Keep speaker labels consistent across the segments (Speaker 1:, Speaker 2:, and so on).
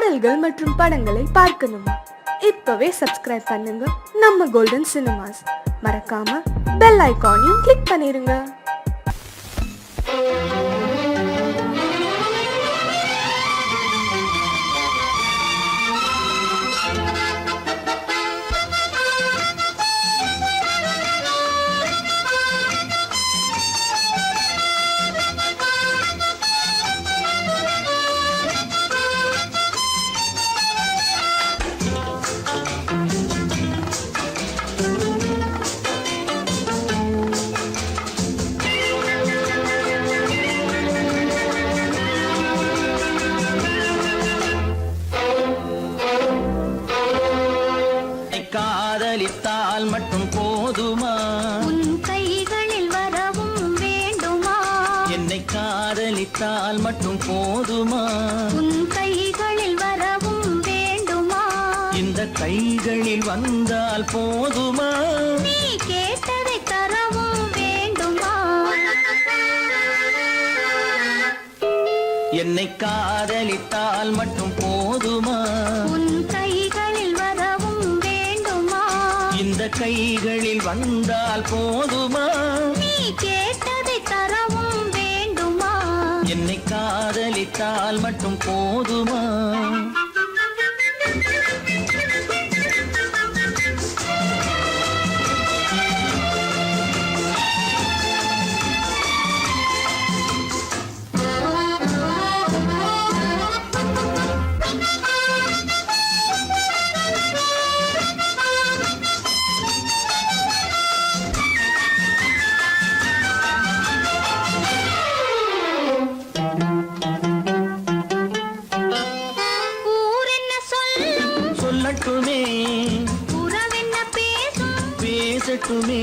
Speaker 1: பாடல்கள் மற்றும் படங்களை பார்க்கணுமா? இப்பவே சப்ஸ்கிரைப் பண்ணுங்க நம்ம கோல்டன் சினிமாஸ். மறக்காம பெல் ஐகானையும் கிளிக் பண்ணிருங்க.
Speaker 2: காதலித்தால் மட்டும் போதுமா?
Speaker 3: உன் கைகளில் வரவும் வேண்டுமா?
Speaker 2: என்னை காதலித்தால் மட்டும் போதுமா?
Speaker 3: உன் கைகளில் வரவும் வேண்டுமா?
Speaker 2: இந்த கைகளில் வந்தால் போதுமா?
Speaker 3: நீ கேட்டதை தரவும் வேண்டுமா?
Speaker 2: என்னை காதலித்தால் மட்டும் போதுமா?
Speaker 3: உன் கைகளில் வரவும் வேண்டுமா?
Speaker 2: இந்த கைகளில் வந்தால் போதுமா?
Speaker 3: நீ கேட்டதை தரவும் வேண்டுமா?
Speaker 2: என்னை காதலித்தால் மட்டும் போதுமா? சொல்லட்டுமே,
Speaker 3: உறவென்ன பேசும்
Speaker 2: பேசட்டுமே.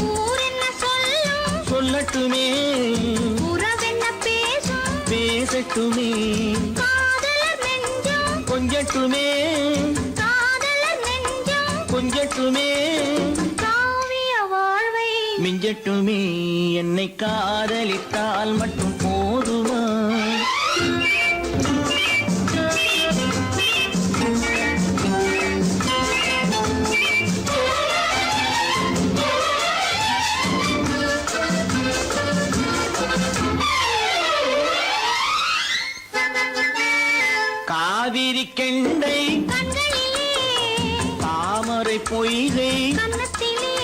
Speaker 3: ஊர் என்ன சொல்லும்,
Speaker 2: சொல்லட்டுமே,
Speaker 3: உறவென்ன பேசும்
Speaker 2: பேசட்டுமே.
Speaker 3: காதலர் நெஞ்சம்,
Speaker 2: கொஞ்சட்டுமே,
Speaker 3: காதலர் நெஞ்சம்
Speaker 2: கொஞ்சட்டுமே.
Speaker 3: காவிய வாழ்வை
Speaker 2: மிஞ்சட்டுமே. என்னை காதலித்தால் மட்டும் போதுமா? காவிரி கெண்டை
Speaker 3: கண்களிலே,
Speaker 2: தாமரை பொய்கை
Speaker 3: கன்னத்திலே.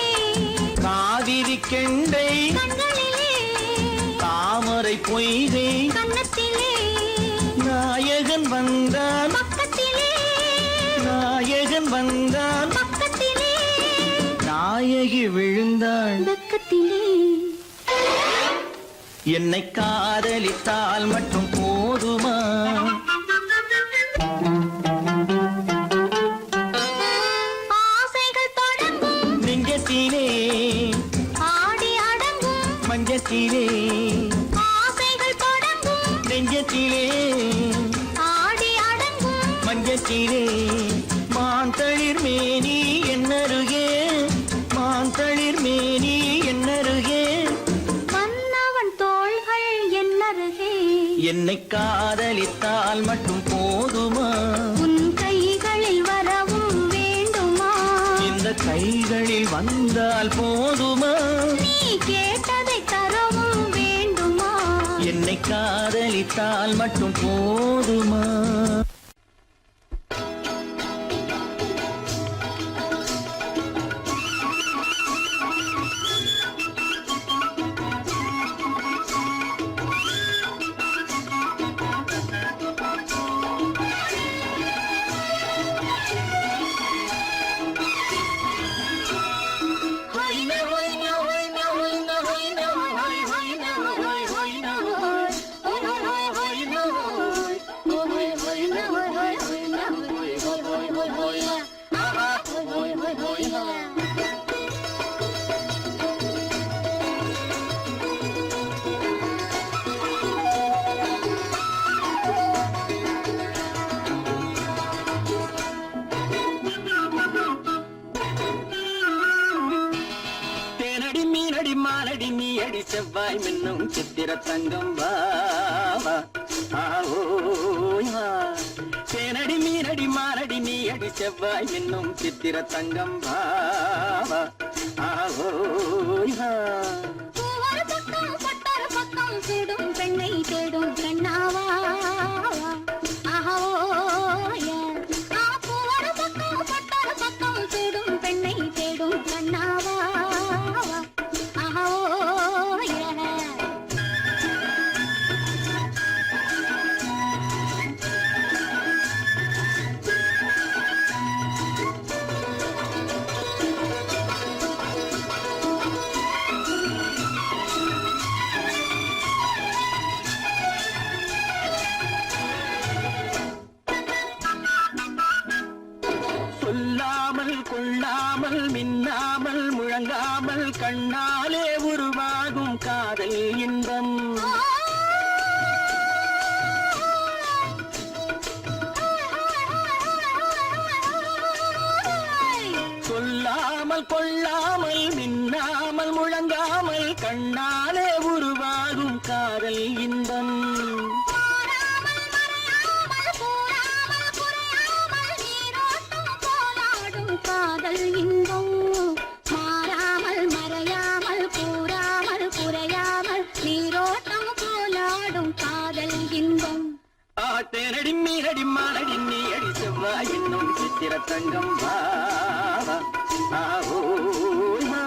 Speaker 2: காவிரி கெண்டை
Speaker 3: கண்களிலே,
Speaker 2: தாமரை பொய்கை
Speaker 3: கன்னத்திலே.
Speaker 2: நாயகன் வந்தான்,
Speaker 3: பக்கத்திலே,
Speaker 2: நாயகன் வந்தான்,
Speaker 3: பக்கத்திலே.
Speaker 2: நாயகி விழுந்தாள்
Speaker 3: பக்கத்திலே.
Speaker 2: என்னை காதலித்தால் மட்டும் போதுமா?
Speaker 3: ஆசைகள் தொடங்கும்
Speaker 2: நெஞ்சத்திலே
Speaker 3: ஆடி அடங்கும்,
Speaker 2: மஞ்சத்திலே.
Speaker 3: ஆசைகள் தொடங்கும்
Speaker 2: நெஞ்சத்திலே
Speaker 3: ஆடி அடங்கும்.
Speaker 2: மஞ்சத்திலே. மாந்தளிர் மேனி என்னருகே, மாந்தளிர் மேனி என்னருகே.
Speaker 3: மன்னவன் தோள்கள் என்னருகே.
Speaker 2: என்னை காதலித்தால் மட்டும் போதுமா?
Speaker 3: உன் கைகளில் வரவும் வேண்டுமா?
Speaker 2: இந்த கைகளில் வந்தால் போதுமா?
Speaker 3: நீ கேட்டதை தரவும் வேண்டுமா?
Speaker 2: என்னை காதலித்தால் மட்டும் போதுமா? மாலடி நீ அடி செவ்வாய் மின்னும் சித்திர தங்கம் வா தேனடி செவ்வாய் மின்னும் சித்திர தங்கம் பாவா ஆஹோயா
Speaker 3: பூவொரு பக்கம் பட்டொரு பக்கம் சூடும் பெண்ணை தேடும் கண்ணாவா ஆஹோய பூவொரு பக்கம் பட்டொரு பக்கம் சூடும் பெண்ணை தேடும் கண்ணாவா ஆஹோய
Speaker 2: சொல்லாமல் கொள்ளாமல் மின்னாமல் முழங்காமல் கண்ணாலே உருவாகும் காதல் இன்பம் சொல்லாமல் கொள்ளாமல் மின்னாமல் முழங்காமல் கண்ணாலே உருவாகும் காதல் இன்பம்
Speaker 3: மாறாமல் மறையாமல் கூறாமல் குறையாமல் நீரோட்டம் போலாடும் காதல் இன்பம் மாறாமல் மறையாமல் கூறாமல் குறையாமல் நீரோட்டம் போலாடும் காதல் இன்பம்
Speaker 2: ஆத்தேனடி மீனடி மானடி நீ அடி செவ்வாய் என்னும் சித்திர தங்கம் பாவா ஆஹோயா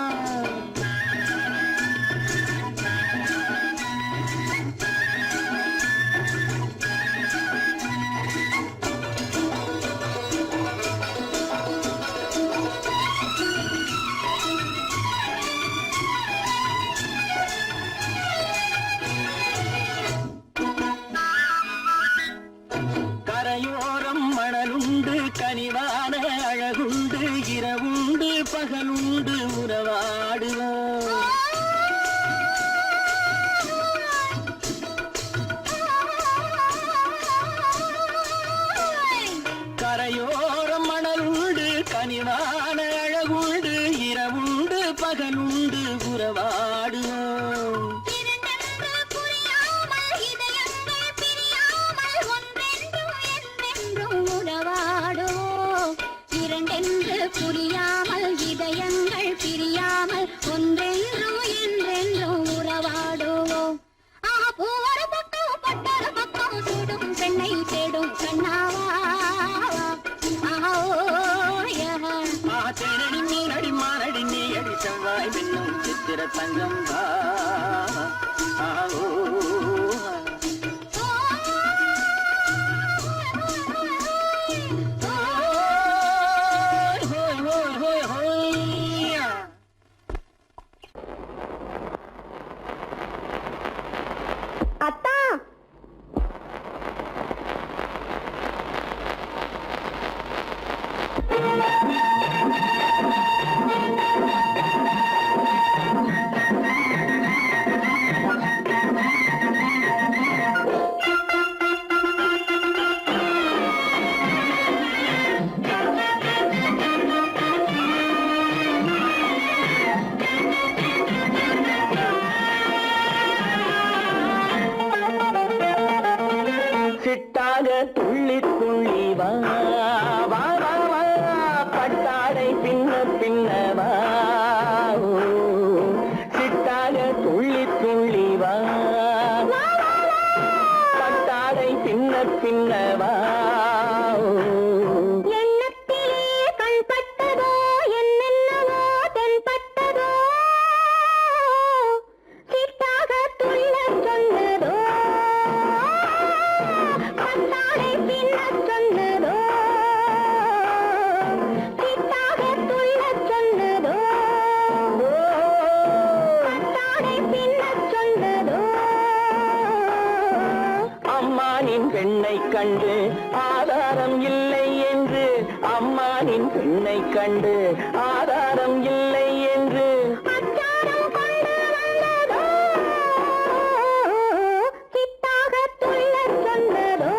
Speaker 2: கரையோரம் மணலுண்டு கனிவான அழகுண்டு இரவுண்டு பகலுண்டு உறவாடுவோம் கரையோரம் மணலுண்டு கனிவான அழகுண்டு இரவுண்டு பகலுண்டு உறவாடுவோம்
Speaker 3: இரண்டென்று புரியாமல் இதயங்கள் பிரியாமல் ஒன்றென்றும் என்றென்றும் உறவாடுவோம் இரண்டென்று புரியாமல் இதயங்கள் பிரியாமல் ஒன்றென்றும் என்றென்றும் உறவாடுவோம் பூவொரு பக்கம் பட்டொரு பக்கம் சூடும் பெண்ணை தேடும் கண்ணாவா
Speaker 2: ஆத்தேனடி மீனடி மானடி நீ அடி செவ்வாய் மின்னும் சித்திர தங்கம் பாவா ஆஹோயா ஹோய் ஹோய் ஹோய் ஹோய்யா
Speaker 1: அத்தா
Speaker 2: சிட்டாக துள்ளி துள்ளி வா வா வா வா பட்டாடை பின்ன பின்ன வா ஓ, சிட்டாக துள்ளி துள்ளி வா பட்டாடை பின்ன பின்ன வா ஓ.
Speaker 3: எண்ணத்திலே கண்பட்டதோ என்னென்னவோ தென்பட்டதோ சிட்டாக துள்ளச் சொன்னதோ பட்டாடை பின்னச் சொன்னதோ சிட்டாக துள்ளச் சொன்னதோ பட்டாடை பின்னச் சொன்னதோ
Speaker 2: அம்மானின் பெண்ணை கண்டு ஆதாரம் இல்லை என்று அம்மானின் பெண்ணை கண்டு ஆதாரம் இல்லை என்று
Speaker 3: அச்சாரம் கொண்டு வந்ததோ சிட்டாக துள்ளச் சொன்னதோ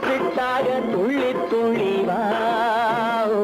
Speaker 2: சிட்டாக துள்ளி துள்ளி வா ஓ.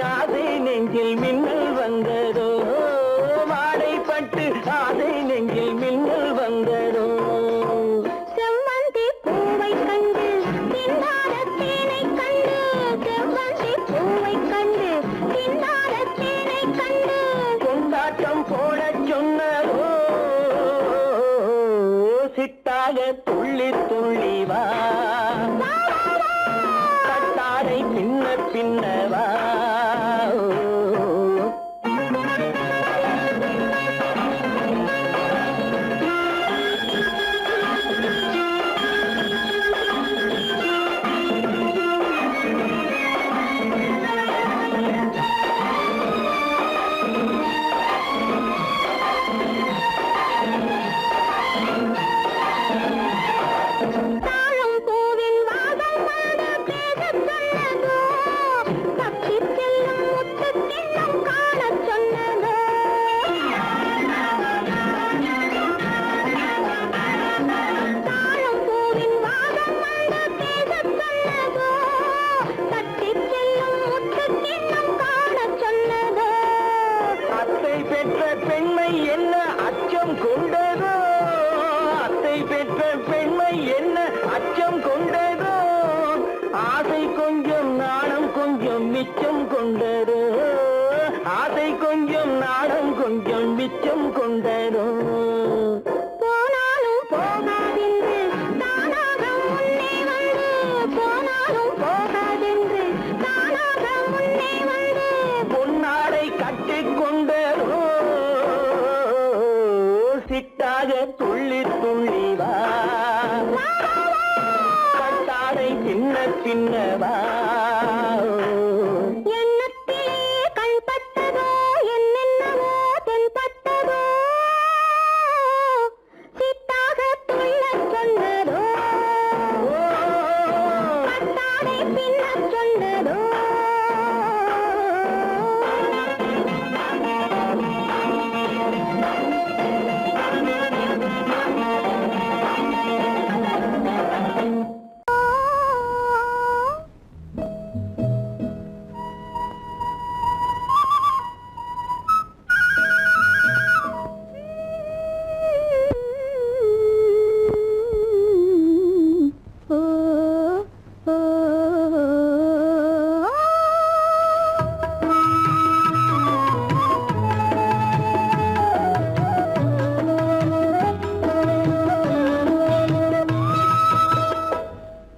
Speaker 2: ஆசை நெஞ்சில் மின்னல் வந்ததோ வாடைப்பட்டு ஆசை நெஞ்சில் மின்னல் வந்ததோ
Speaker 3: செவ்வந்தி பூவை கண்டு திண்டாட தேனை கண்டு செவ்வந்தி பூவை கண்டு திண்டாட தேனை கண்டு
Speaker 2: கொண்டாட்டம் போடச் சொன்னதோ சிட்டாக துள்ளி துள்ளி வா கட்டாரை பின்ன பின்னவா
Speaker 3: தாழம் பூவின் வாதம் வாட பேசச் சொன்னதோ தப்பிச் செல்லும் முத்துக்கிண்ணம் காணச் சொன்னதோ தாழம் பூவின் வாதம் வாட பேசச் சொன்னதோ தப்பிச் செல்லும் முத்துக்கிண்ணம் காணச் சொன்னதோ
Speaker 2: அத்தை பெற்ற பெண்மை என்ன அச்சம் கொண்டதோ அத்தை பெற்ற பெண்மை என்ன அச்சம் கொண்டதோ ஆசை கொஞ்சம் நாணம் கொஞ்சம் மிச்சம் கொண்டதோ ஆசை கொஞ்சம் நாணம் கொஞ்சம் மிச்சம் கொண்டதோ
Speaker 3: போனாலும் போகாதென்று தானாக முன்னே வந்து போனாலும் போகாதென்று தானாக முன்னே வந்து
Speaker 2: பொன்னாடை கட்டிக் கொண்டதோ சிட்டாக துள்ளி துள்ளி வா கட்டாடை பின்ன பின்னவா
Speaker 3: எண்ணத்திலே கண்பட்டதோ என்னென்னவோ தென்பட்டதோ சித்தாக துள்ளச் சொன்னதோ கட்டாடை பின்னச் சொன்னதோ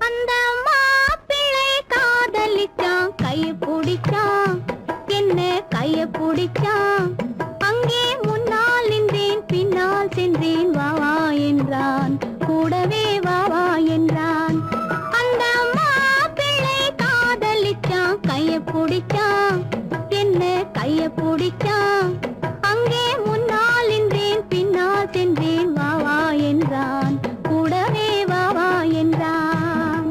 Speaker 3: அந்த மாப்பிள்ளை காதலிச்சான் கைய பிடிச்சான் என்ன கைய பிடிச்சான் அங்கே முன்னால் நின்றேன் பின்னால் சென்றேன் வா வா என்றான் கூடவே வா வா என்றான் அந்த மாப்பிள்ளை காதலிச்சான் கைய பிடிச்சான் என்ன கைய பிடிச்சான் அங்கே முன்னால் நின்றேன் பின்னால் சென்றேன் வா வா என்றான் கூடவே வா வா என்றான்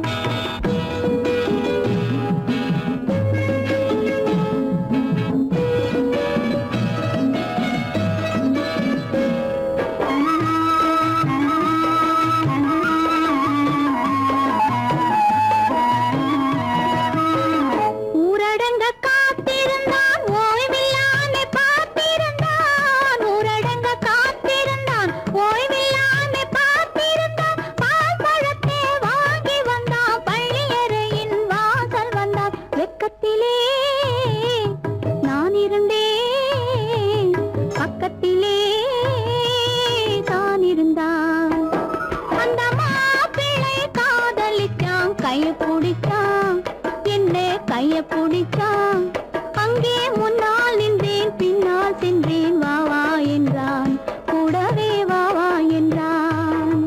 Speaker 3: ஊரடங்க காத்திருந்தான் ஓய்வில்லாம பார்த்திருந்தான் ஊரடங்க காத்திருந்தான் ஓய்வில்லாம பார்த்திருந்தான் பால் பழத்தை வாங்கி வந்தான் பள்ளியறையின் வாசல் வந்தான் வெக்கத்திலே நான் இருந்தேன் பக்கத்திலே தான் இருந்தான் அந்த மாப்பிள்ளை காதலிச்சான் கைய பிடிச்சான் என்ன கைய பிடிச்சான் அங்கே முன்னால் நின்றேன் பின்னால் சென்றேன் வா வா என்றான் கூடவே வா வா என்றான்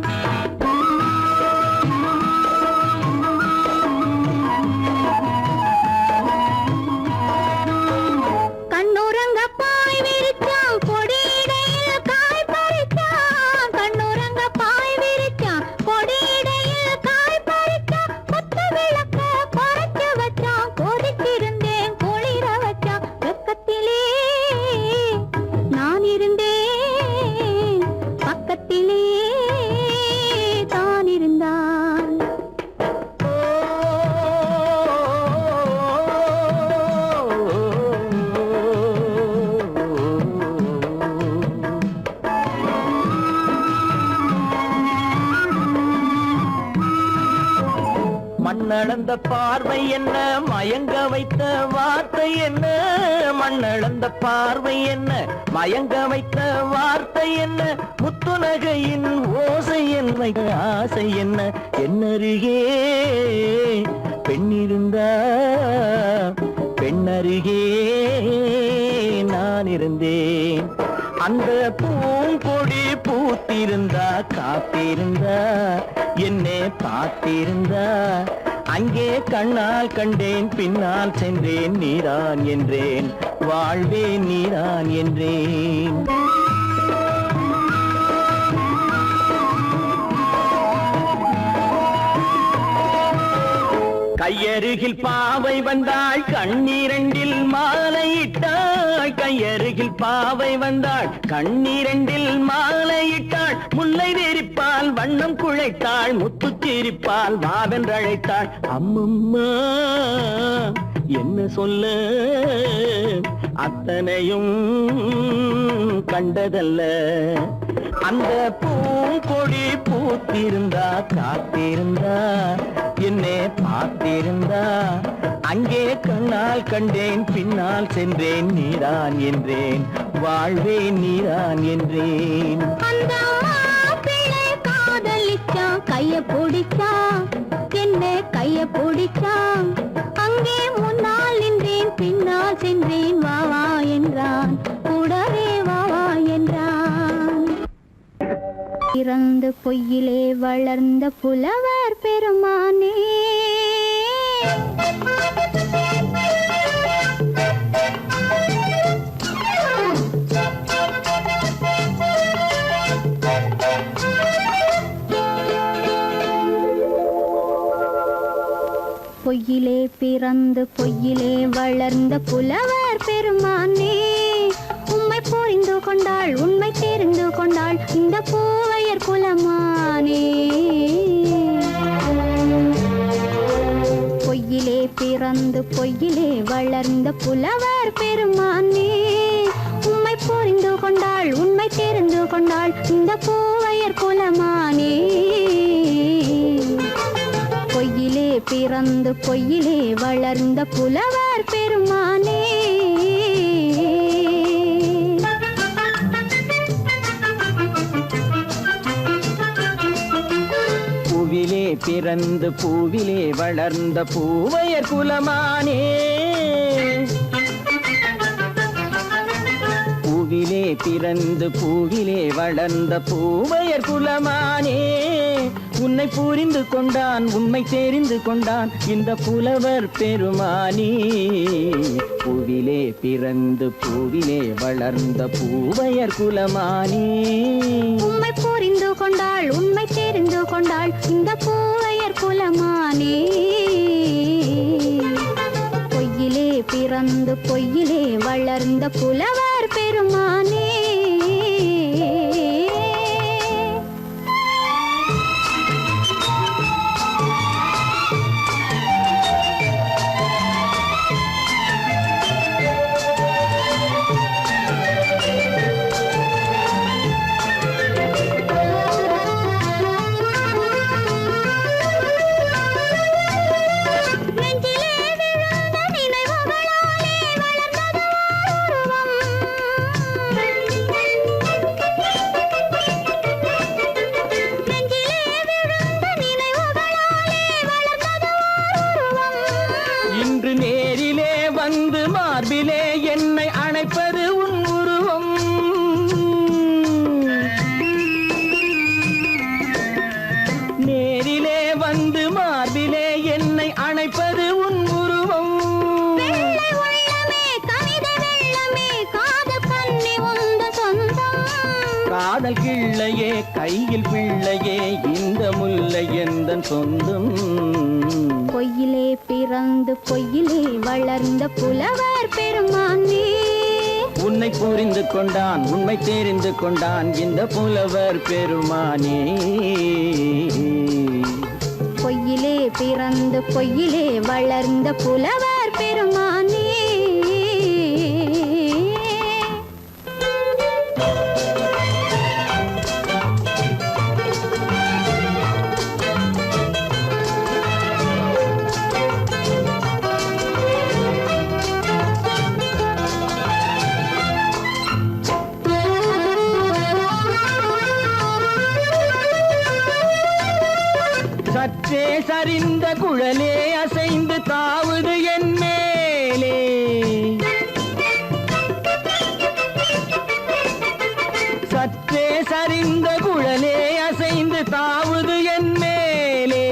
Speaker 3: கண்ணுறங்க பாய் விரிச்சான் கொடியிடையில் காய் பறிச்சான் கண்ணுறங்க பாய் விரிச்சான் கொடியிடையில் காய் பறிச்சான் கொத்து விளக்க குறைச்சு வச்சான் கொதிச்சிருந்தேன் குழி
Speaker 2: மண்ணளந்த பார்வை என்ன மயங்க வைத்த வார்த்தை என்ன மண்ணளந்த பார்வை என்ன மயங்க வைத்த வார்த்தை என்ன முத்துநகையின் ஓசை என்ன ஆசை என்ன என்னருகே பெண்ணிருந்தா பெண்ணருகே நான் இருந்தேன் அந்த பூங்கொடி பூத்திருந்தா காத்திருந்தா என்னை பார்த்திருந்தா அங்கே கண்ணால் கண்டேன் பின்னால் சென்றேன் நீதான் என்றேன் வாழ்வே நீதான் என்றேன் கையருகில் பாவை வந்தாள் கண்ணீரண்டில் மாலையிட்டாள் கையருகில் பாவை வந்தாள் கண்ணீரண்டில் மாலையிட்டாள் முல்லை வெறிப்பால் வண்ணம் குழைத்தாள் முத்து சிரிப்பால் வாவென்றழைத்தாள் அம்மம்மா என்ன சொல்ல அத்தனையும் கண்டதல்ல அந்த பூங்கொடி பூத்திருந்தா காத்திருந்தா என்னை பார்த்திருந்தா அங்கே கண்ணால் கண்டேன் பின்னால் சென்றேன் நீதான் என்றேன் வாழ்வே நீதான் என்றேன்
Speaker 3: அந்த மாப்பிள்ளை காதலிச்சா கைய பிடிச்சா என்ன கைய பிடிச்சா அங்கே முன்னால் நின்றேன் பின்னால் சென்றேன் வா வா என்றான் கூடவே வா வா என்றான் பிறந்து பொய்யிலே வளர்ந்த புலவர் பெருமானே பொய்யிலே பிறந்து பொய்யிலே வளர்ந்த புலவர் பெருமானே உம்மை புரிந்து கொண்டாள் உண்மை தெரிந்து கொண்டாள் இந்த பூவையர் குலமானே பொய்யிலே பிறந்து பொய்யிலே வளர்ந்த புலவர் பெருமானே உம்மை புரிந்து கொண்டாள் உண்மை தெரிந்து கொண்டாள் இந்த பூவையர் குலமானே பொய்யிலே பிறந்து பொய்யிலே வளர்ந்த புலவர் பெருமானே
Speaker 2: பூவிலே பிறந்து பூவிலே வளர்ந்த பூவையர் குலமானே பூவிலே பிறந்து பூவிலே வளர்ந்த பூவையர் குலமானே உன்னை புரிந்து கொண்டான் உண்மை தெரிந்து கொண்டான் இந்த புலவர் பெருமானே பூவிலே பிறந்து பூவிலே வளர்ந்த பூவையர் குலமானே
Speaker 3: உம்மை புரிந்து கொண்டாள் உண்மை தெரிந்து கொண்டாள் இந்த பூவையர் குலமானே பொய்யிலே பிறந்து பொய்யிலே வளர்ந்த புலவர் பெருமானே
Speaker 2: இன்று நேரிலே வந்து மார்பிலே என்னை அணைப்பது உன் உருவம் நேரிலே வந்து மார்பிலே என்னை அணைப்பது உன் உருவம்
Speaker 3: வெள்ளை உள்ளமே கவிதை வெள்ளமே காதல் கண்ணி உந்த சொந்தம்
Speaker 2: காதல் கிள்ளையே கையில் பிள்ளையே இந்த முல்லை எந்தன் சொந்தம்
Speaker 3: பொய்யிலே பிறந்து பொய்யிலே வளர்ந்த புலவர் பெருமானே
Speaker 2: உன்னை புரிந்து கொண்டான் உண்மை தெரிந்து கொண்டான் இந்த புலவர் பெருமானே
Speaker 3: பொய்யிலே பிறந்து பொய்யிலே வளர்ந்த புலவர் பெருமானே
Speaker 2: சரிந்த குழலே அசைந்து தாவுது என் மேலே. சற்றே சரிந்த குழலே அசைந்து தாவுது என் மேலே.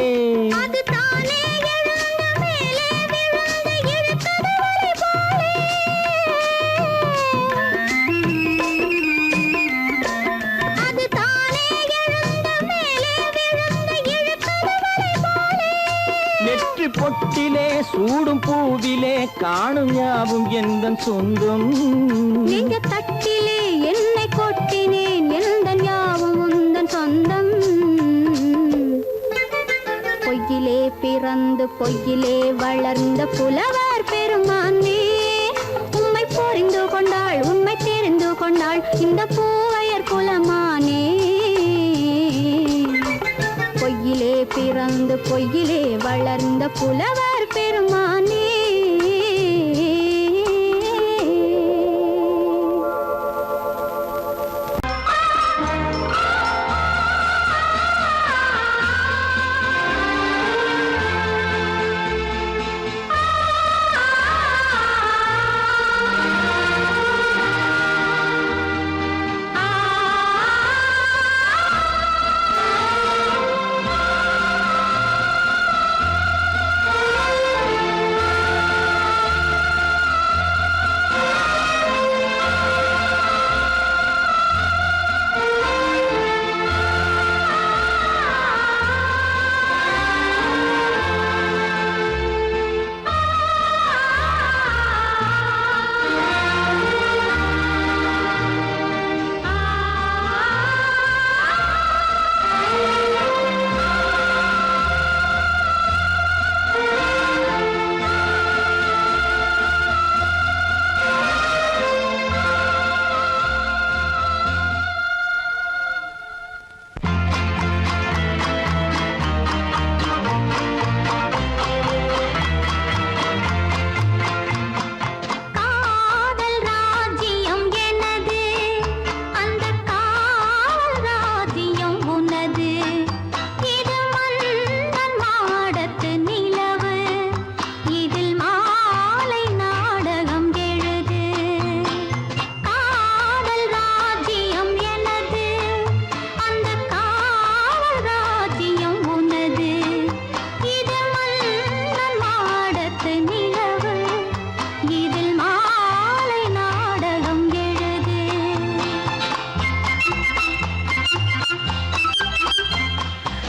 Speaker 3: அது தானே எழுந்த மேலே விழுந்து இழுத்தது வலை போலே. அது தானே எழுந்த மேலே விழுந்து இழுத்தது வலை போலே.
Speaker 2: நெற்றி பொட்டிலே சூடும் பூவிலே காணும் யாவும் எந்தன் சொந்தம்.
Speaker 3: நெஞ்ச தட்டிலே என்னை கொட்டினேன் எந்தன் யாவும் உந்தன் சொந்தம். பொய்யிலே பிறந்து பொய்யிலே வளர்ந்த புலவர் பெருமானே, உம்மை புரிந்து கொண்டாள் உண்மை தெரிந்து கொண்டாள் இந்த பூவையர் குலமானே. பொய்யிலே பிறந்து பொய்யிலே வளர்ந்த புலவர் பெருமானே.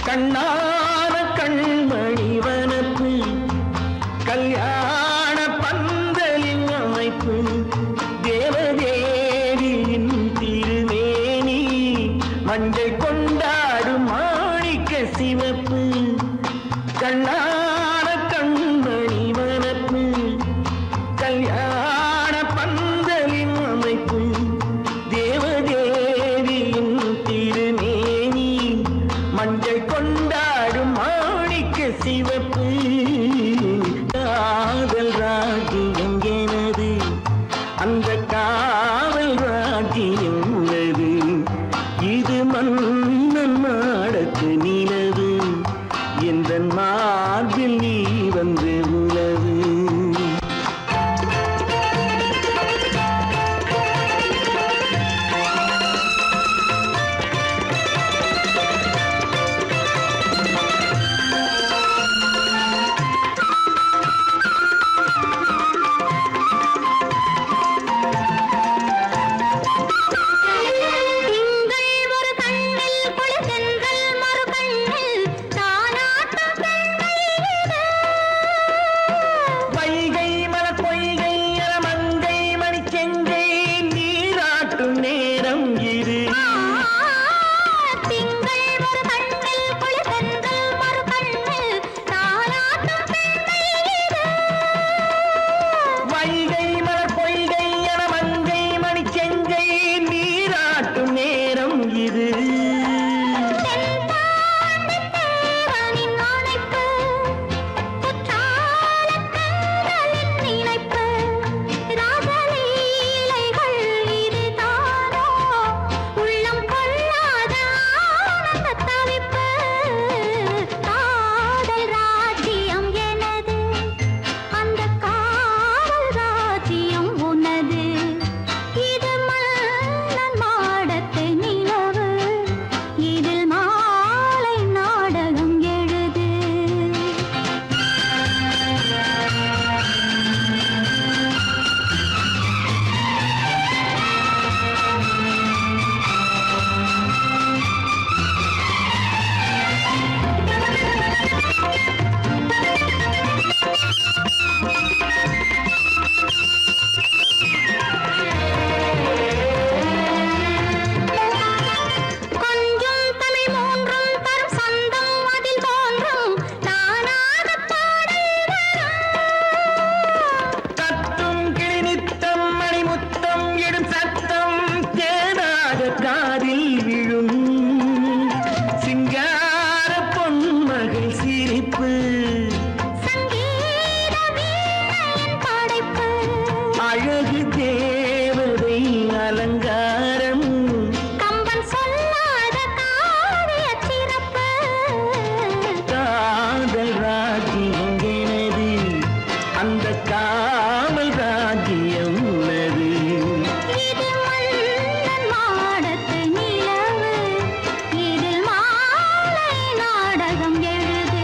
Speaker 2: கண்ணான கண்மணி வனப்பு கல்யாண பந்தலின் அமைப்பு தேவதேவியின் திருமேனி மஞ்சள் கொண்டாடும் மாணிக்க சிவப்பு. கண்ணான கண்மணி வனப்பு கல்யாண பந்தலின் அமைப்பு தேவதேவியின் திருமேனி மஞ்சள் கொண்டாடும் மாணிக்க சிவப்பு. காதல் ராஜ்யம் எனது அந்த காவல் ராஜ்யம் உள்ளது. இது மன்னன் மாடத்து நிலவு எந்த மார்பில் நீ வந்து உலவு. அழகு தேவதை அலங்காரம்
Speaker 3: கம்பன் சொல்லாத காவிய சிறப்பு
Speaker 2: காதல் ராஜ்யம் எனது அந்த காமல் ராஜ்யம் உள்ளது
Speaker 3: இது மன்னன் மாடத்து நிலவு இதில் மாலை நாடகம் எழுது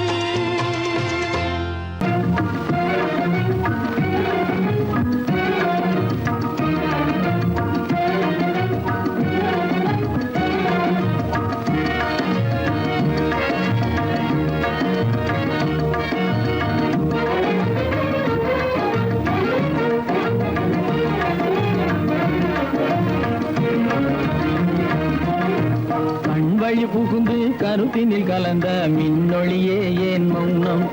Speaker 2: கண்வழி புகுந்து கருத்தினில் கலந்த மின்னொளியே ஏன் மௌனம்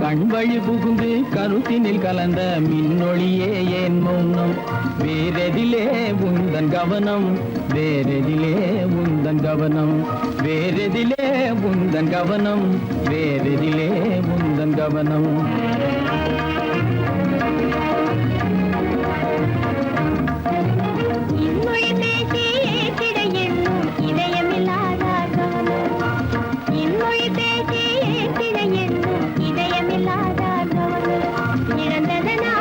Speaker 2: கண்வழி புகுந்து கருத்தினில் கலந்த மின்னொளியே ஏன் மௌனம் வேறெதிலே உந்தன் கவனம் வேறெதிலே உந்தன் கவனம் வேறெதிலே உந்தன் கவனம் வேறெதிலே உந்தன் கவனம்
Speaker 3: இன்மொழி பேசி ஏற்றிட எண்ணும் இதயமில்லாதார் இன்மொழி பேசி ஏற்றிட எண்ணும் இதயமில்லாதார் இழந்ததனா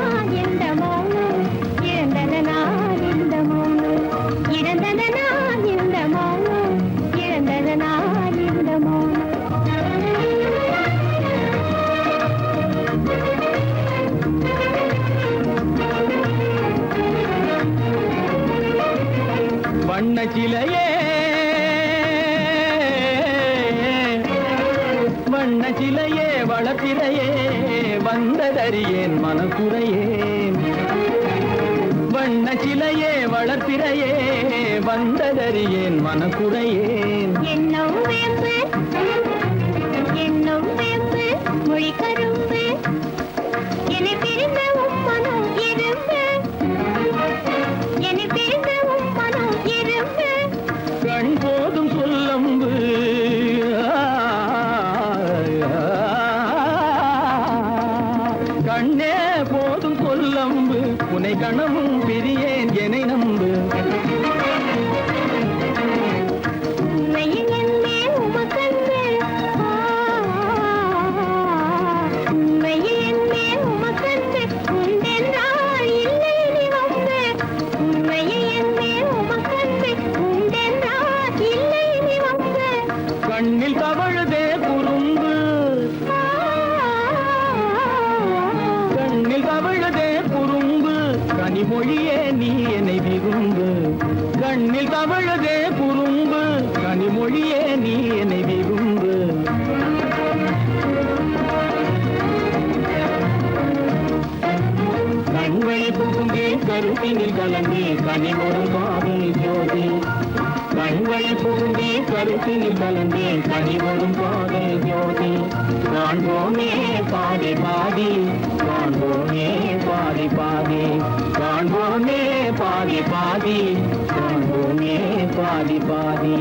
Speaker 3: எந்த மௌனம் இழந்ததனா எந்த மௌனம் இழந்ததனா எந்த மௌனம் இழந்ததனா எந்த மௌனம்
Speaker 2: வண்ண சிலையே வண்ண சிலையே வளத்திரையே வந்ததறியேன் மனக்குறையேன் வண்ண சிலையே வளர்த்திரையே வந்ததறியேன் மனக்குறையேன்
Speaker 3: என்னும் வேம்பு மொழி கரும்பு என்னை பிரிந்த உம்மனம் இரும்பு என்னை பிரிந்த உம்மனம் இரும்பு
Speaker 2: கண் போதும் சொல்லம்பு கண்ணே போதும் சொல்லம்பு உனை கணமும் பிரியேன் என்னை நம்பு
Speaker 3: உண்மையில் என்னே உமக்கன்று உண்மையில் என்னே உமக்கன்று உண்டென்றால் இல்லை நீ வம்பு உண்மையில் என்னே உமக்கன்று உண்டென்றால் இல்லை நீ வம்பு
Speaker 2: கண்ணில் தவழுதே குறும்பு கண்ணில் தவழுதே குறும்பு கனிமொழியே நீ என்னை விரும்பு கண்ணில் தவழுதே குறும்பு கனிமொழியே நீ என்னை விரும்பு கண்வழி புகுந்தே கருத்தினில் கலந்தே கனிமொரு காதல் ஜோதி கண்வழி புகுந்தே கருத்தினில் கலந்தே கனிமொரும் காதல் ஜோதி காண்போமே பாதி பாதி காண்போமே பாதி பாதி காண்போமே பாதி பாதி காண்போமே பாதி பாதி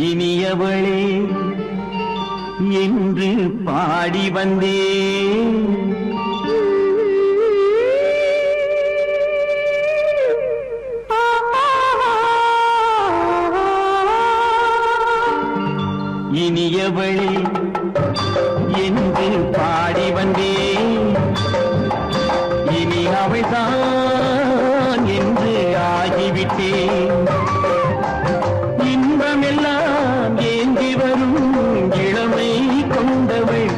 Speaker 2: இனியவளே என்று பாடி வந்தேன் இனியவளே என்று பாடி வந்தேன் இனி அவள்தான் என்று ஆகிவிட்டேன் இன்பமெல்லாம் ஏந்தி வரும் இளமை கொண்டவள்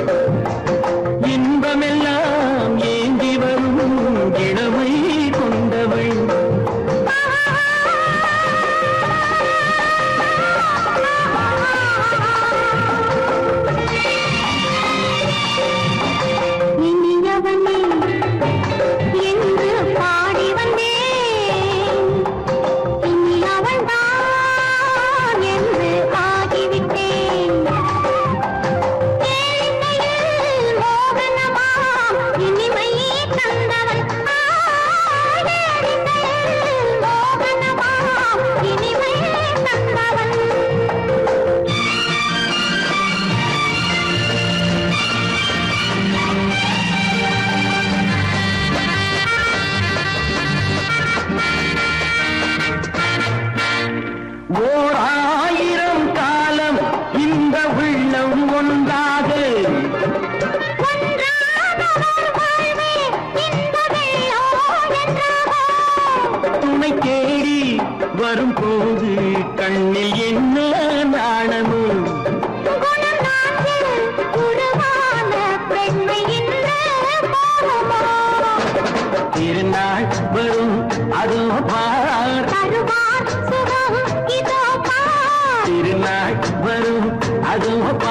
Speaker 2: இன்பமெல்லாம் ஏந்தி வரும் இளமை கொண்டவள்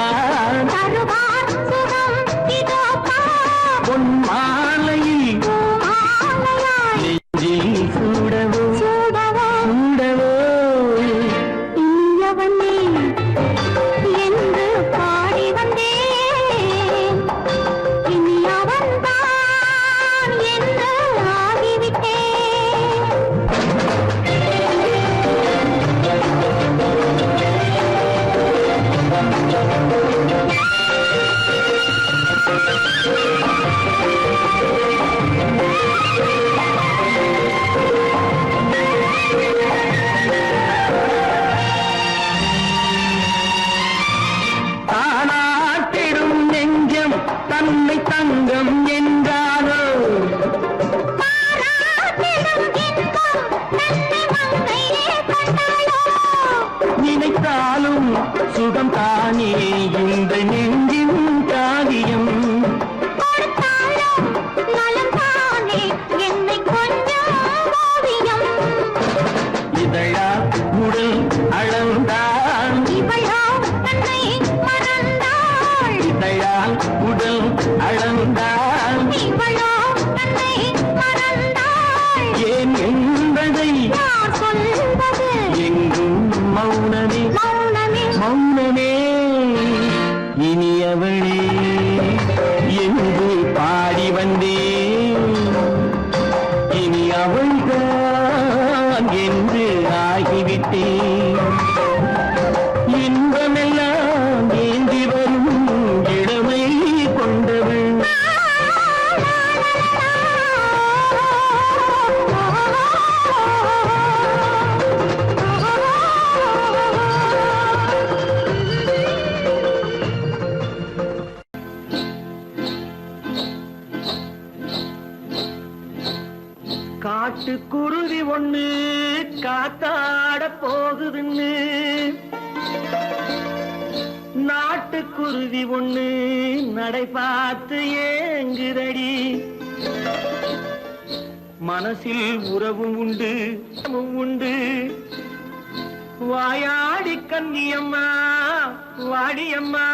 Speaker 2: தருவார்
Speaker 3: தருவார் சுகம் இதோ பார்.
Speaker 2: பொன் மாலையில்
Speaker 3: மாலையாய்
Speaker 2: நெஞ்சில் சூடவோ
Speaker 3: சூடவோ
Speaker 2: சூடவோ
Speaker 3: இனியவனே என்று பாடி வந்தேன். இனி அவன்தான் என்று ஆகிவிட்டேன்.
Speaker 2: தானாட்டிடும் நெஞ்சம் தன்னை தங்கம் என்றாரோ
Speaker 3: பாராட்டிடும் இன்பம் தன்னை மங்கையே கண்டாளோ.
Speaker 2: நினைத்தாலும் சுகம் தானே இந்த நெஞ்சின் காரியம்
Speaker 3: கொடுத்தாலும் நலம் தானே என்னை கொஞ்சம் ஓவியம்.
Speaker 2: இதழா உடல் அளந்தால்
Speaker 3: இவளோ தன்னை மறந்தாள்.
Speaker 2: இதழால் உடல் அளந்தால்
Speaker 3: இவளோ தன்னை மறந்தாள்.
Speaker 2: ஏன் என்பதை
Speaker 3: யார் சொல்வது
Speaker 2: எங்கும் மௌனமே
Speaker 3: மௌனமே.
Speaker 2: மௌனமே இனியவளே என்று பாடி வந்தேன் இனி அவள்தான் என்று ஆகிவிட்டேன் இன்பமெல்லாம் ஏந்தி வரும் இளமை கொண்டவள் காட்டுக்குருவி ஒண்ணு காத்தாட போகுதுன்னு நாட்டுக்குருவி ஒண்ணு நடை பார்த்து ஏங்குதடி மனசில் உறவும் உண்டு உண்டு வாயாடி கன்னியம்மா வாடியம்மா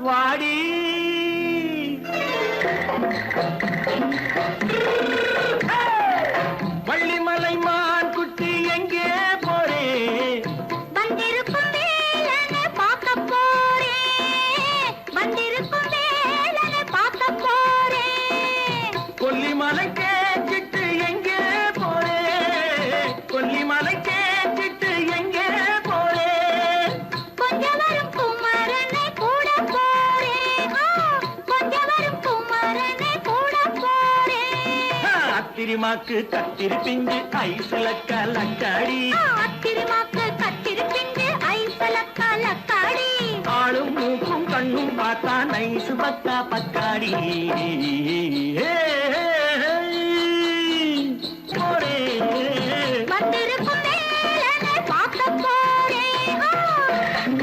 Speaker 2: வாடி வள்ளிமலை மான் குட்டி எங்கே போறே
Speaker 3: வந்திருக்கும் வேலனை பார்க்க போறேன். வந்திருக்கும் வேலனை பார்க்க போறேன்.
Speaker 2: கொல்லிமலை கேச்சிட்டு எங்கே போறே கொல்லிமலை கேச்சிட்டு எங்கே போறே
Speaker 3: கொஞ்சம் வரும் குமரனை கூட போறேன். கொஞ்சம் வரும் குமரனை கூட போறேன்.
Speaker 2: அத்திரிமாக்கு கத்திரி பிஞ்சு ஐசுல கலக்காடி
Speaker 3: அத்திருமாக்கு கத்திருப்பிண்டு ஐசல கலக்காடி.
Speaker 2: ஆளும் மூக்கும் கண்ணும் பார்த்தா நைசு பக்கா பக்காடி போறே
Speaker 3: வந்திருக்கும் வேலனை பார்க்க போறேன்.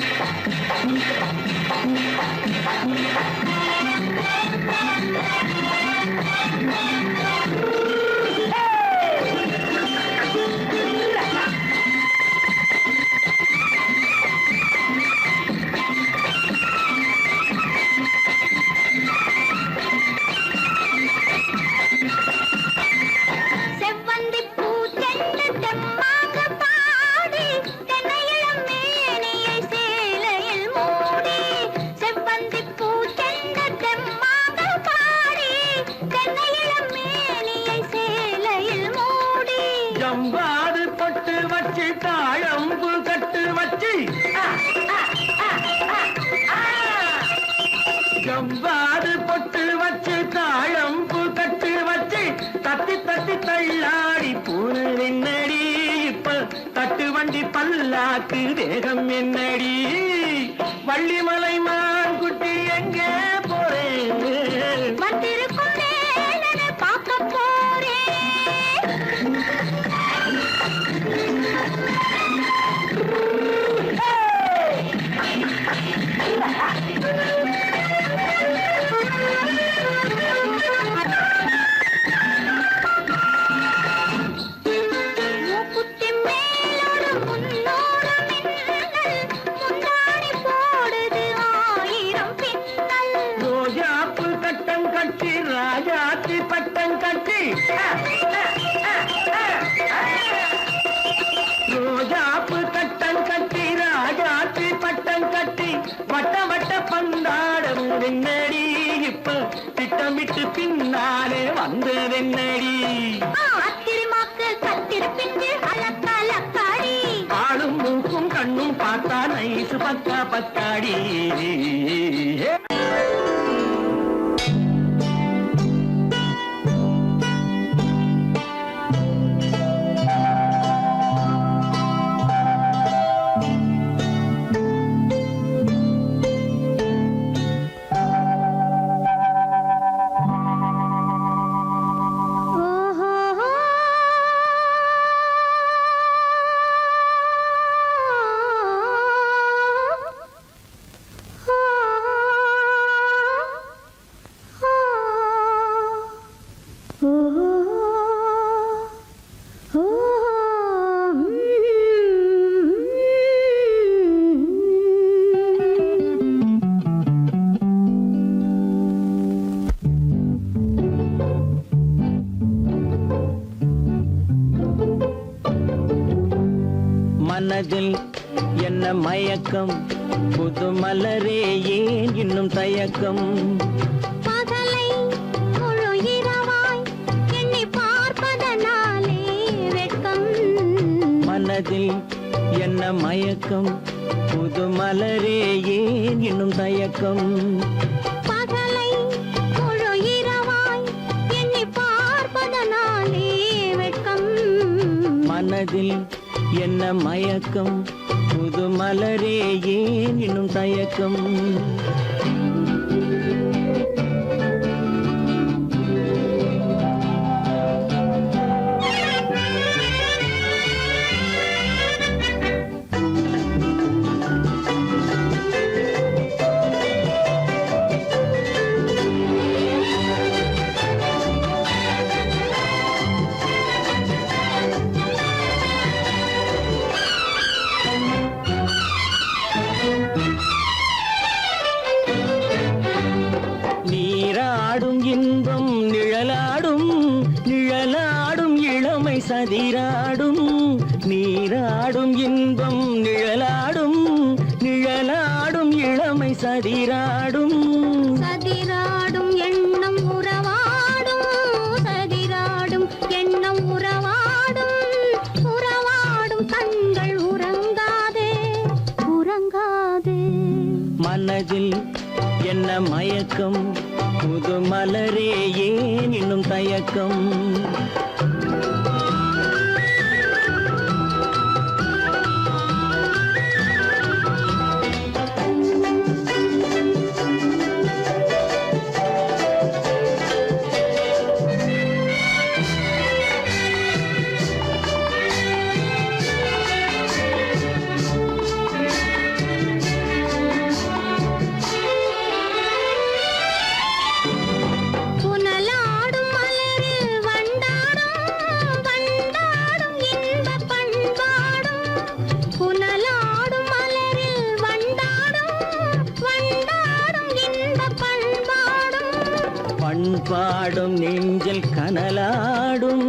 Speaker 3: செவ்வந்தி பூச்செண்டு தெம்மாக பாடி தென்னையிளம் மேனியை சேலையில் மூடி. செவ்வந்தி பூச்செண்டு தெம்மாக பாடி தென்னையிளம் மேனியை சேலையில் மூடி.
Speaker 2: ஜம்பாது பொட்டு வச்சு தாழம்பு கட்டு வச்சு ஜம்பாது பொட்டு வச்சு தாழம்பு கட்டு வச்சு தத்தி தத்தி தள்ளாடி பூனு என்னடி இப்ப தட்டு வண்டி பல்லாக்கு வேகம் என்னடி வள்ளிமலை மான் குட்டி எங்கே போறேன்
Speaker 3: வந்திருக்கும் வேலனை பார்க்க போறேன். மூக்குத்தி மேலோடு முன்னோடு மின்னல் முந்தாடி போடுது
Speaker 2: என்னடி இப்ப திட்டமிட்டு பின்னாலே வந்ததென்னடி
Speaker 3: ஆத்திரமாக்கு கத்திருப்பின்று அலக்காடி
Speaker 2: ஆளும் மூக்கும் கண்ணும் பார்த்தா நைசு பக்கா பத்தாடி மனதில் என்ன மயக்கம் புது மலரே ஏன் இன்னும் தயக்கம்
Speaker 3: பகலை முழு இரவாய் எண்ணி பார்ப்பதனாலே வெட்கம்
Speaker 2: மனதில் என்ன மயக்கம் புது மலரே ஏன் இன்னும் தயக்கம்
Speaker 3: பகலை முழு இரவாய் எண்ணி பார்ப்பதனாலே வெட்கம்
Speaker 2: மனதில் என்ன மயக்கம் புது மலரே ஏன் இன்னும் தயக்கம் நீராடும் இன்பம் நிழலாடும் நிழலாடும் இளமை சதிராடும் நீராடும் இன்பம் நிழலாடும் நிழலாடும் இளமை சதிராடும்
Speaker 3: சதிராடும் எண்ணம் உறவாடும் சதிராடும் எண்ணம் உறவாடும் உறவாடும் கண்கள் உறங்காதே உறங்காதே
Speaker 2: மனதில் என்ன மயக்கம் புது மலரே ஏன் இன்னும் தயக்கம்
Speaker 3: புனலாடும் மலரில் வண்டாடும் வண்டாடும் இன்பப் பண்பாடும் புனலாடும் மலரில் வண்டாடும் வண்டாடும் இன்பப் பண்பாடும்
Speaker 2: பண்பாடும் நெஞ்சில் கனலாடும்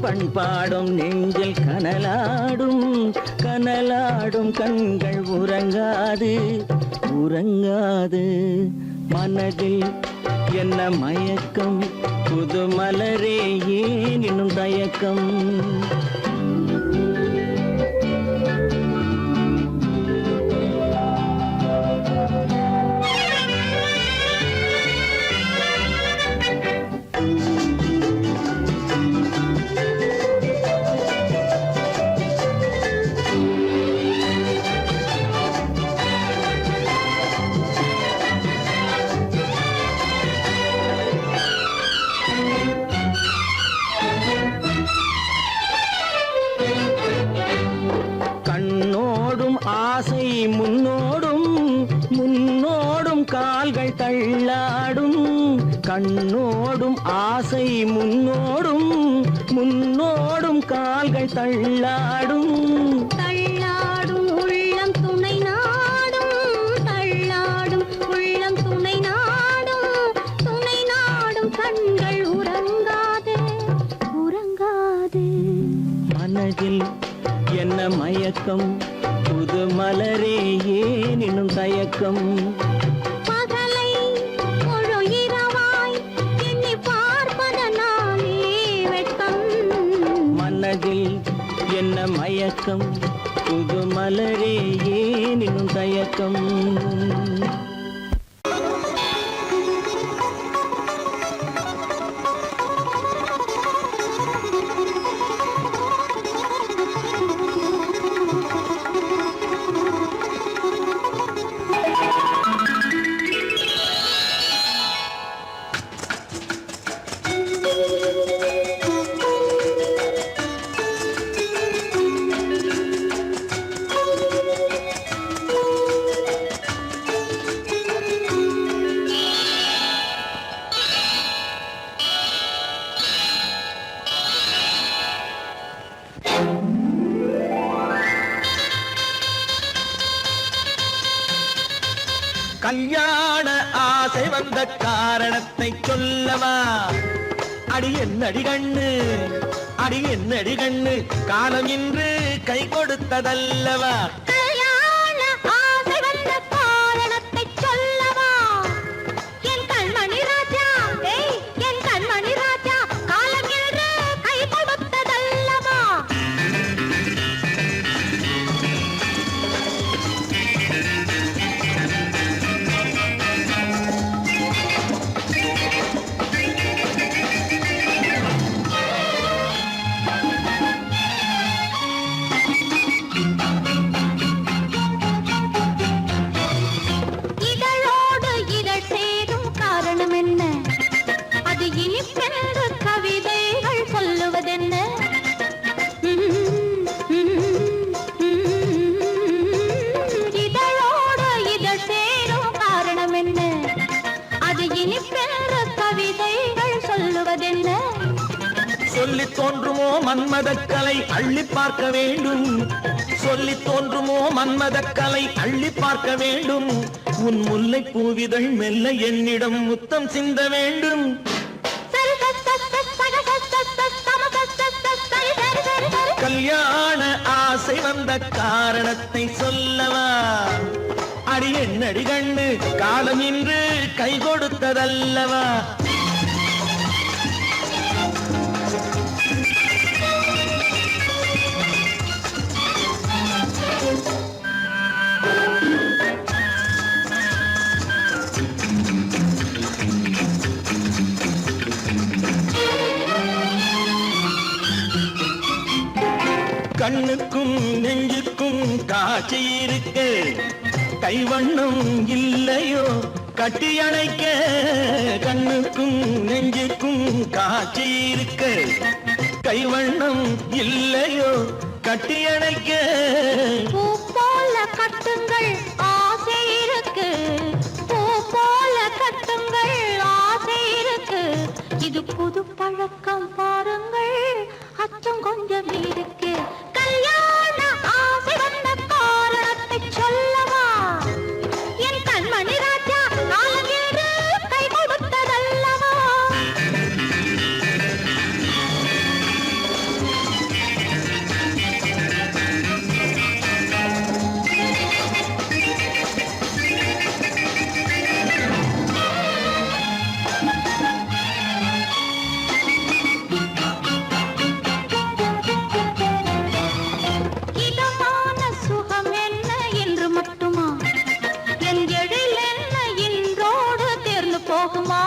Speaker 2: பண்பாடும் நெஞ்சில் கனலாடும் கனலாடும் கண்கள் உறங்காது உறங்காது மனதில் என்ன மயக்கம் புது மலரே ஏன் இன்னும் தயக்கம் கண்ணோடும் ஆசை முன்னோடும் முன்னோடும் கால்கள் தள்ளாடும் கண்ணோடும் ஆசை முன்னோடும் முன்னோடும் கால்கள் தள்ளாடும்
Speaker 3: தள்ளாடும் உள்ளம் துணை நாடும் தள்ளாடும் உள்ளம் துணை நாடும் கண்கள் உறங்காதே உறங்காதே
Speaker 2: மனதில் என்ன மயக்கம் புது மலரே ஏன் இன்னும் தயக்கம்
Speaker 3: பகலை
Speaker 2: என்ன மயக்கம் புது மலரே ஏன் இன்னும் தயக்கம்
Speaker 4: கல்யாண ஆசை வந்த காரணத்தை சொல்லவா? அடி என்னடி கண்ணு, அடி என்னடி கண்ணு, காலம் இன்று கை கொடுத்ததல்லவா?
Speaker 3: கல்யாண ஆசை வந்த காரணத்தை சொல்லவா? என் கண்மணி ராஜா, என் கண்மணி ராஜா, காலம் என்று கை கொடுத்ததல்லவா? இதழோடு இதழ் சேரும் காரணம் என்ன? அது இனிப்பென்று கவிதைகள் சொல்லுவதென்ன? இதழோடு இதழ் சேரும் காரணம் என்ன? அது இனிப்பென்று கவிதைகள் சொல்லுவதென்ன?
Speaker 4: சொல்லி தோன்றுமோ மன்மதக்கலை அள்ளி பார்க்க வேண்டும், சொல்லி தோன்றுமோ மன்மதக்கலை அள்ளி பார்க்க வேண்டும். உன் முல்லை பூவிதழ் மெல்ல என்னிடம் முத்தம் சிந்த வேண்டும். கல்யாண ஆசை வந்த காரணத்தை சொல்லவா? அடி என்னடி கண்ணு, காலம் இன்று கை கொடுத்ததல்லவா? கண்ணுக்கும் நெஞ்சுக்கும் காட்சி இருக்க, கைவண்ணம் இல்லையோ கட்டி அணைக்க? கண்ணுக்கும் நெஞ்சுக்கும் காட்சி இருக்க, கைவண்ணம் இல்லையோ கட்டி அணைக்க?
Speaker 3: பூ போல கட்டுங்கள் ஆசை இருக்கு, பூ போல கட்டுங்கள் ஆசை இருக்கு. இது புது பழக்கம் பாருங்கள், அச்சம் கொஞ்சம் இருக்கு. கல்யாண ஆசை வந்த காரணத்தை சொல்லவா? என் கண்மணி ராஜா, காலம் என்று கை கொடுத்ததல்லவா? இதமான சுகம் என்ன என்று மட்டுமா? என் எழில் என்ன இன்றோடு தேர்ந்து போகுமா?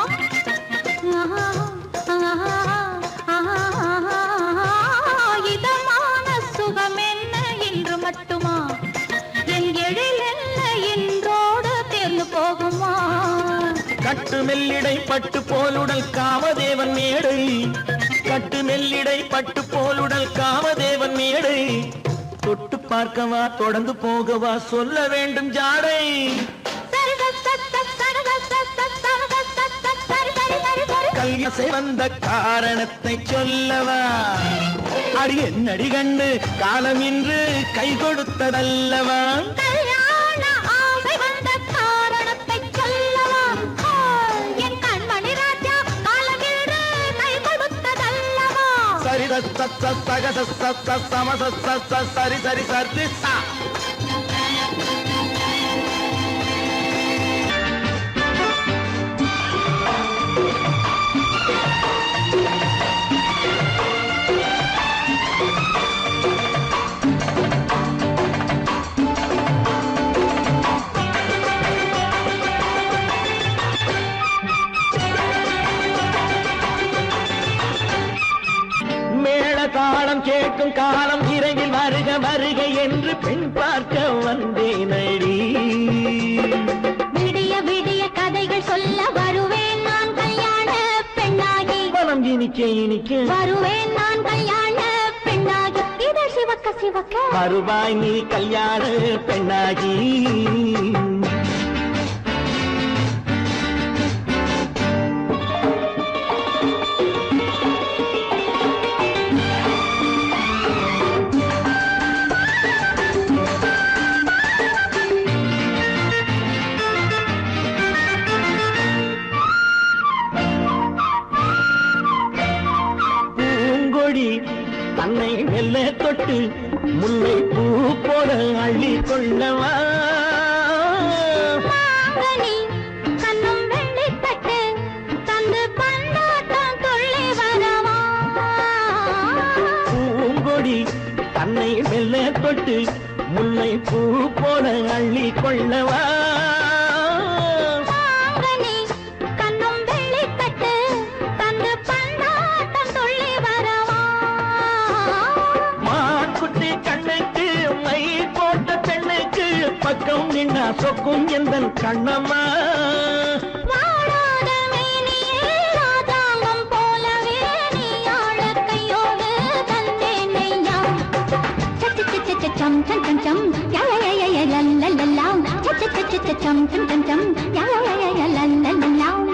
Speaker 3: இதமான சுகம் என்ன என்று மட்டுமா? என் எழில் என்ன இன்றோடு தேர்ந்து போகுமா?
Speaker 4: கட்டு மெல்லிடை பட்டு போலுடல் காமதேவன் மேடை, கட்டு மெல்லிடை பட்டு போலுடல் காமதேவன் மேடை. தொட்டு பார்க்கவா தொடர்ந்து போகவா சொல்ல வேண்டும் ஜாடை. கல்யாசை வந்த காரணத்தை சொல்லவா? அடி என்னடி கண்ணு, காலம் இன்று கை கொடுத்ததல்லவா?
Speaker 3: கல்யாண ஆசை வந்த காரணத்தை சொல்லவா? என் கண்மணி ராஜா, காலம் என்று கை கொடுத்ததல்லவா?
Speaker 4: சரி சக சம சரி சரி சரி சா.
Speaker 2: தாளம் கேட்கும் காலம் விரைவில் வருக வருக என்று பெண் பார்க்க வந்தேனடி.
Speaker 3: விடிய விடிய கதைகள் சொல்ல வருவேன் நான் கல்யாண பெண்ணாகி.
Speaker 2: மனம் இனிக்க இனிக்க
Speaker 3: வருவேன் நான் கல்யாண பெண்ணாகி. இதழ் சிவக்க சிவக்க
Speaker 2: வருவாய் நீ கல்யாண பெண்ணாகி. தன்னை மெல்ல தொட்டு முல்லை பூ போல அள்ளி கொள்ளவா.
Speaker 3: கண்ணும் வெள்ளிப்பட்டு தந்து பந்தாட்டம் துள்ளி வரவா.
Speaker 2: பூங்கொடி தன்னை மெல்ல தொட்டு முல்லை பூ போல அள்ளி கொள்ளவா. பக்கம் நின்னா சொக்கும் எந்த கண்ணம்மா.
Speaker 3: வாழாத மேனியே ராஜாங்கம் போலவே நீ ஆழ கையோடு தந்தேனையா. சம் சம் சம் சம் லல்லல்லாம் சம் சம் சம் லல்லல்லாம்.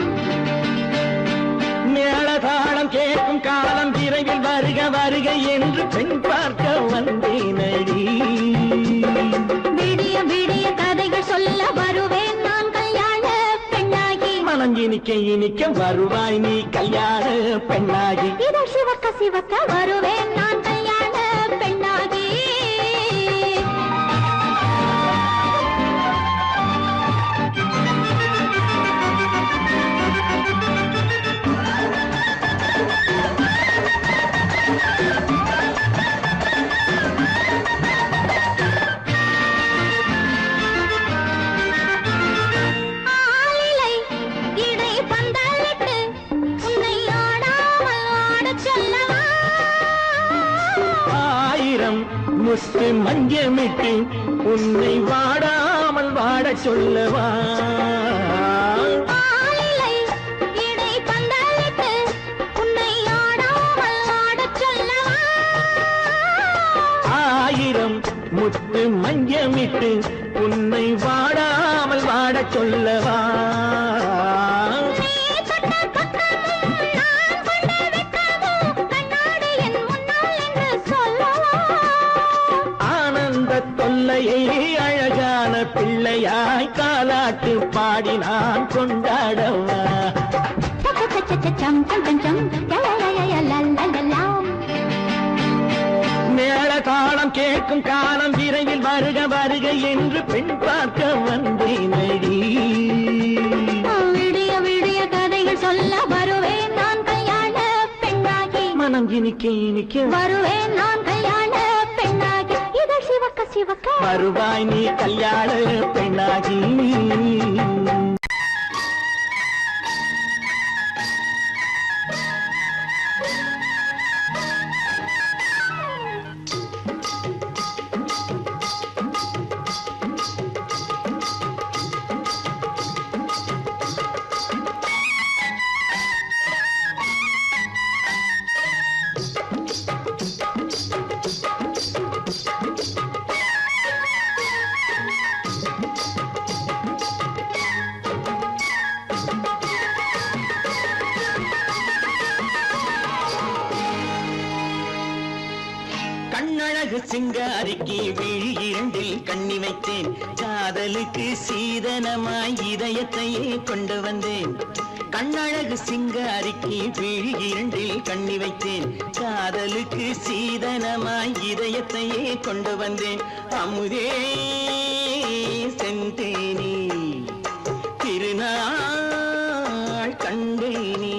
Speaker 2: மேளதாளம் கேட்கும் காலம் விரைவில் வருக வருக என்று பெண் பார்க்க வந்தேனடி.
Speaker 3: விடிய விடிய கதைகள் சொல்ல வருவேன் நான் கல்யாண பெண்ணாகி.
Speaker 2: மனம் இனிக்க இனிக்க வருவாய் நீ கல்யாண பெண்ணாகி.
Speaker 3: இதழ் சிவக்க சிவக்க வருவேன் நான் கல்யாண பெண்ணாகி.
Speaker 2: முத்து மஞ்சமிட்டு உன்னை வாடாமல் வாட சொல்லவா. ஆயிரம் முத்து மஞ்சமிட்டு உன்னை வாடாமல் வாட சொல்லவா. தொல்லையை அழகான பிள்ளையாய் காலாட்டு பாடி நான் கொண்டாடவா. மேள தாளம் கேட்கும் காலம் விரைவில் வருக வருக என்று பெண் பார்க்க வந்தேனடி.
Speaker 3: விடிய விடிய கதைகள் சொல்ல வருவேன் நான் கல்யாண பெண்ணாகி.
Speaker 2: மனம் இனிக்க இனிக்க
Speaker 3: வருவேன் நான் கல்யாண பெண்ணாகி. இதழ் சிவக்க சிவக்க
Speaker 2: வருவாய் நீ கல்யாண பெண்ணாகி. கண்ணழகு சிங்காரிக்கு விழி இரண்டில் கண்ணி வைத்தேன். காதலுக்கு சீதனமாய் இதயத்தையே கொண்டு வந்தேன். கண்ணழகு சிங்காரிக்கு விழி இரண்டில் கண்ணி வைத்தேன். காதலுக்கு சீதனமாய் இதயத்தையே கொண்டு வந்தேன். அமுதே செந்தேனே திருநாள் கண்டேனே.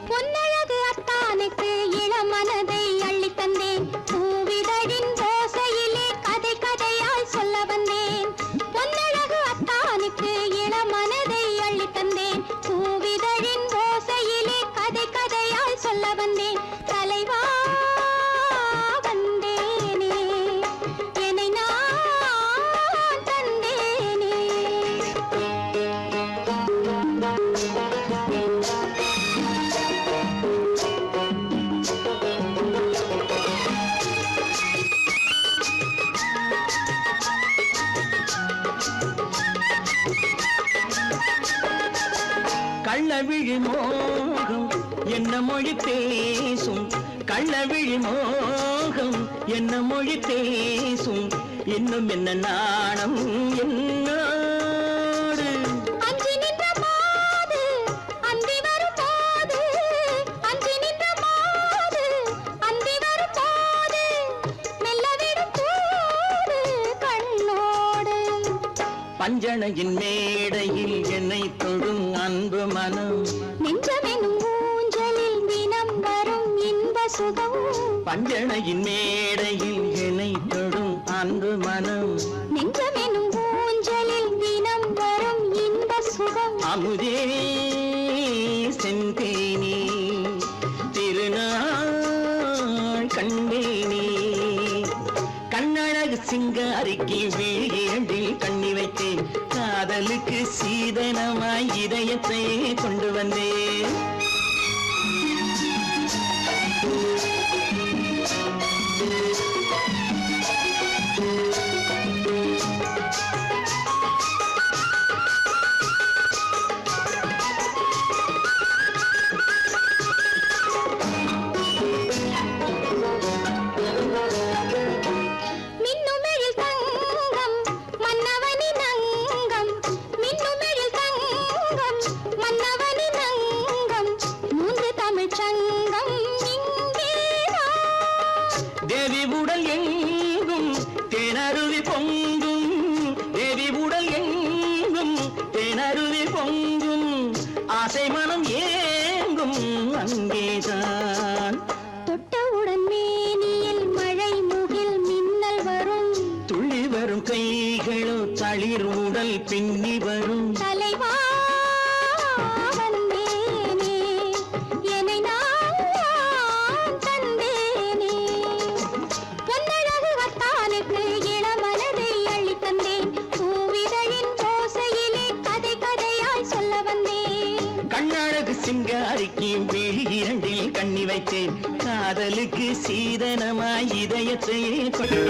Speaker 3: பொன்னழகு அத்தானுக்கு இளமனதை அள்ளி தந்தேன். பூவிதழின் ஓசையிலே கதை கதையாய் சொல்ல வந்தேன். பொன்னழகு அத்தானுக்கு இளமனதை அள்ளி தந்தேன். பூவிதழின் ஓசையிலே கதை கதையாய் சொல்ல வந்தேன். தலைவா
Speaker 2: கள்ளவிழி மோகம் என்ன மொழி பேசும் கள்ளவிழி மோகம் என்ன மொழி பேசும் இன்னும் என்ன நாணம் என்னோடு
Speaker 3: அஞ்சி நின்ற மாது அந்தி வரும் போது அஞ்சி நின்ற மாது அந்தி வரும் போது மெல்ல விடும் போது கண்ணோடு
Speaker 2: பஞ்சணையின் மேடையில் என்னை தொடும் அன்பு மனம்
Speaker 3: நெஞ்சமெனும் ஊஞ்சலில் தினம் வரும் இன்ப சுகம்
Speaker 2: பஞ்சணையின் மேடையில் என்னை தொடும் அன்பு மனம்
Speaker 3: நெஞ்சமெனும் ஊஞ்சலில் தினம் வரும் இன்ப சுகம்
Speaker 2: அமுதே செந்தேனே திருநாள் கண்டேனே கண்ணழகு சிங்காரிக்கு வீழில் கண்ணி வைத்தேன் காதலுக்கு சீதனமாய் இதயத்தை கொண்டு வந்தேன்
Speaker 3: மின்னுமெழில் தங்கம் மன்னவனின் அங்கம் மின்னுமெழில் தங்கம் மன்னவனின் அங்கம் மூன்று தமிழ்ச் சங்கம் இங்கேதான்
Speaker 2: தேவி உடல் எங்கும் தேனருவி பொங்கும் தேவி உடல் எங்கும் தேனருவி பொங்கும் ஆசை மனம் ஏங்கும் அங்கேதான்
Speaker 3: தொட்டவுடன் மேனியில் மழை முகில் மின்னல் வரும்
Speaker 2: துள்ளி வரும் கைகளோ தளிர் உடல் பின்னி வரும்
Speaker 3: தலைவா வந்தேனே என்னை நான் தந்தேனே பொன்னழகு வத்தானுக்கு இளமனதை அள்ளி தந்தேன் பூவிதழின் ஓசையிலே கதை கதையாய் சொல்ல வந்தேன்
Speaker 2: கண்ணழகு சிங்காரிக்கு விழி இரண்டில் கண்ணி வைத்தேன் காதலுக்கு சீதனமாய் இதயத்தை கொண்டு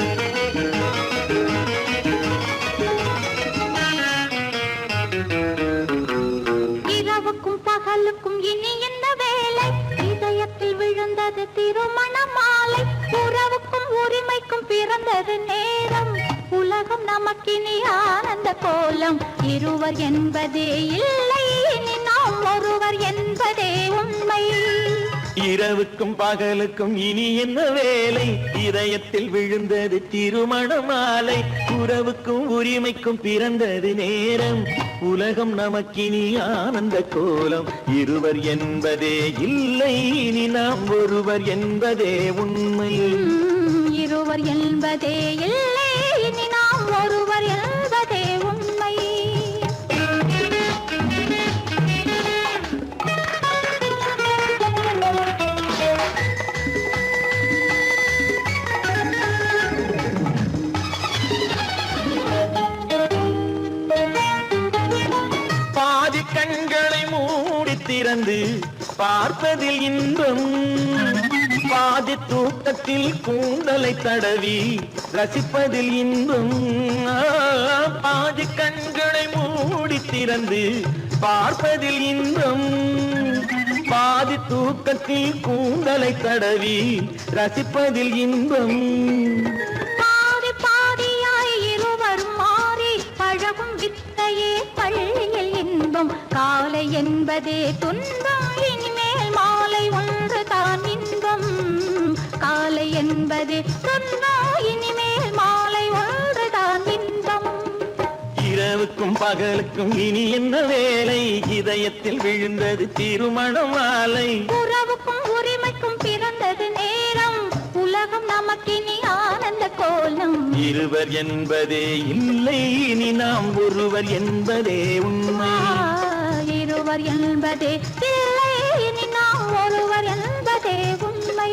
Speaker 3: இரவுக்கும் பகலுக்கும் இனி என்ன வேலை இதயத்தில் விழுந்தது திருமண மாலை உறவுக்கும் உரிமைக்கும் பிறந்தது நேரம் உலகம் நமக்கினி ஆனந்த கோலம் இருவர் என்பதே இல்லை இனி நாம் ஒருவர் என்பதே உண்மை
Speaker 4: இரவுக்கும் பகலுக்கும் இனி என்ன வேலை இதயத்தில் விழுந்தது திருமண மாலை உறவுக்கும் உரிமைக்கும் பிறந்தது நேரம் உலகம் நமக்கினி ஆனந்த கோலம் இருவர் என்பதே இல்லை இனி நாம் ஒருவர் என்பதே உண்மை
Speaker 3: இருவர் என்பதே இல்லை இனி நாம் ஒருவர் என்பதே உண்மை
Speaker 4: பாதி கண்களை மூடி திறந்து பார்ப்பதில் இன்பம் பாதி தூக்கத்தில் கூந்தலை தடவி ரசிப்பதில் இன்பம் பாதி கண்களை மூடி திறந்து பார்ப்பதில் இன்பம் பாதி தூக்கத்தில் கூந்தலை தடவி ரசிப்பதில் இன்பம்
Speaker 3: பாதி பாதியாய் இருவரும் மாறி பழகும் வித்தையே பள்ளியில் இன்பம் காலை என்பதே துன்பம் இனிமேல் மாலை ஒன்று தான் இன்பம் காலை என்பதே துன்பம் இனிமேல் மாலை ஒன்று தான் இன்பம்
Speaker 4: இரவுக்கும் பகலுக்கும் இனி என்ன வேலை இதயத்தில் விழுந்தது திருமண மாலை
Speaker 3: உறவுக்கும் உரிமைக்கும் பிறந்தது நேரம் உலகம் நமக்கினி ஆனந்த கோலம்
Speaker 4: இருவர் என்பதே இல்லை இனி நாம் ஒருவர் என்பதே உண்மை
Speaker 3: இருவர் என்பதே இல்லை இனி நாம் ஒருவர் என்பதே உண்மை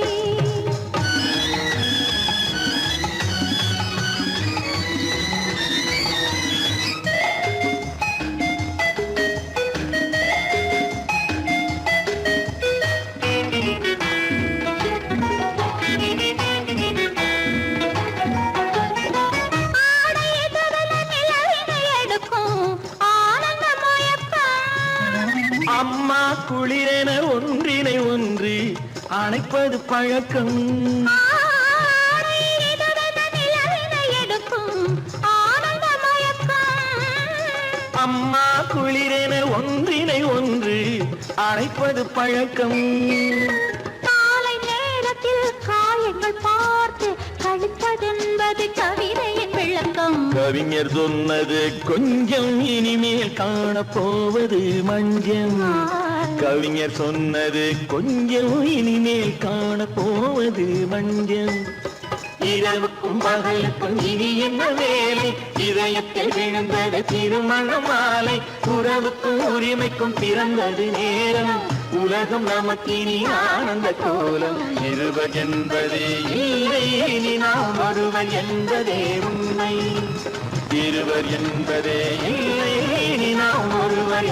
Speaker 4: அம்மா குளிரென ஒன்றினை ஒன்று அணைப்பது பழக்கம். அம்மா குளிரென ஒன்றினை ஒன்று அணைப்பது பழக்கம்.
Speaker 3: காலை நேரத்தில் காயங்கள் பார்த்து கழிப்பதென்பது கவிதையின் விளக்கம்.
Speaker 4: கவிஞர் சொன்னது கொஞ்சம் இனிமேல் காணப்போவது மஞ்சள். கவிஞர் சொன்னது கொஞ்சம் இனிமேல் காணப்போவது மஞ்சள். இரவுக்கும் பகலுக்கும் இனி என்ன வேலை, இதயத்தில் விழுந்தது திருமண மாலை. உறவுக்கும் உரிமைக்கும் பிறந்தது நேரம், உலகம் நமக்கினி ஆனந்த கோலம். இருவர் என்பதே இல்லை, இனி நாம் ஒருவர் என்பதே உண்மை. இருவர் என்பதே இல்லை, இனி நாம் ஒருவர்